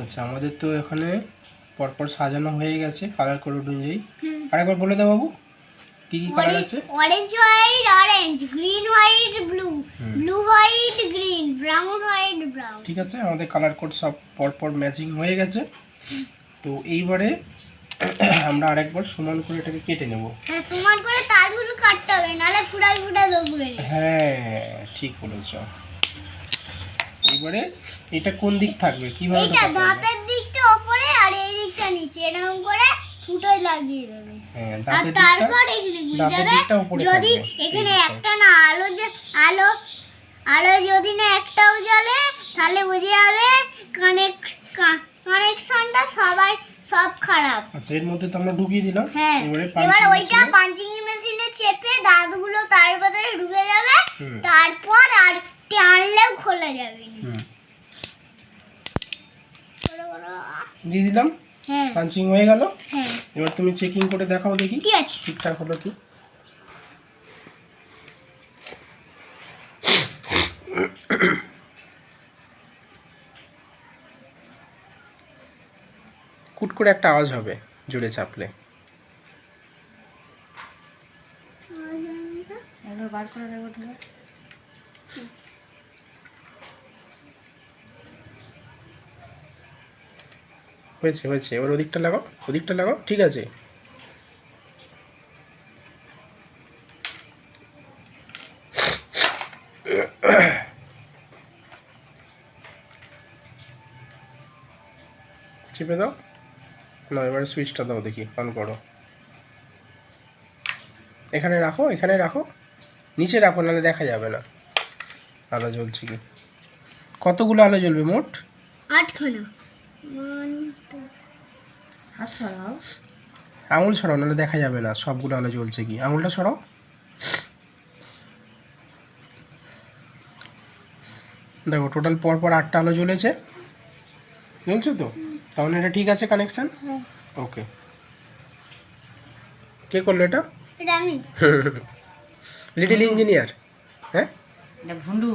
আচ্ছা, আমাদের তো এখানে পরপর সাজানো হয়ে গেছে কালার কোড অনুযায়ী। আরেকবার বলে দাও বাবু, কি কি কালার আছে? Orange white orange, green white blue, blue white green, brown white brown. ঠিক আছে, আমাদের কালার কোড সব পরপর ম্যাচিং হয়ে গেছে। তো এইবারে আমরা আরেকবার সমান করে এটাকে কেটে নেব। হ্যাঁ, সমান করে তারগুলো কাটতে হবে, নালে ফুটাই ফুটাই দৌড়ে। হ্যাঁ ঠিক বলেছ। এবারে এটা কোন দিক থাকবে, কিভাবে এটা দাঁতের দিকটা উপরে আর এই দিকটা নিচে, এরকম করে ফুটোয় লাগিয়ে দেবে। হ্যাঁ, আর তারপর এখানে গুঁজে দেবে। যদি এখানে একটা না আলো যদি না একটাও জ্বলে, তাহলে বুঝে যাবে কানেকশনটা সব খারাপ। আচ্ছা, এর মধ্যে তো আমরা ঢুকিয়ে দিলাম। হ্যাঁ, এবার ওইটা পাঞ্চিং মেশিনে চেপে দাঁতগুলো তার ভেতরে ঢুকে যাবে, তারপর আর টানলেও খোলা যাবে না। দিয়ে দিলাম। হ্যাঁ, পাঞ্চিং হয়ে গেল। হ্যাঁ, এবার তুমি চেকিং করে দেখাও দেখি ঠিক আছে, ঠিকঠাক হলো কি। কুট করে একটা আওয়াজ হবে জোরে চাপলে। একবার বার করে দেবো। হয়েছে হয়েছে, এবার ওদিকটা লাগাও, ওদিকটা লাগাও। ঠিক আছে, চেপে দাও না, এবারে সুইচটা দাও দেখি, অন করো। এখানে রাখো, এখানে রাখো, নিচে রাখো, নাহলে দেখা যাবে না আলো জ্বলছে কি। কতগুলো আলো জ্বলবে মোট? 8খানা। হাত সরাও, আঙুল সরাও, নাহলে দেখা যাবে না সবগুলো আলো জ্বলছে কি। আঙুলটা সরাও। দেখো টোটাল পরপর 8টা আলো জ্বলেছে, জ্বলছে তো। তাহলে এটা ঠিক আছে কানেকশন। ওকে, কে করলো এটা? এটা আমি। Little engineer. হ্যাঁ, এটা ভুন্ডু।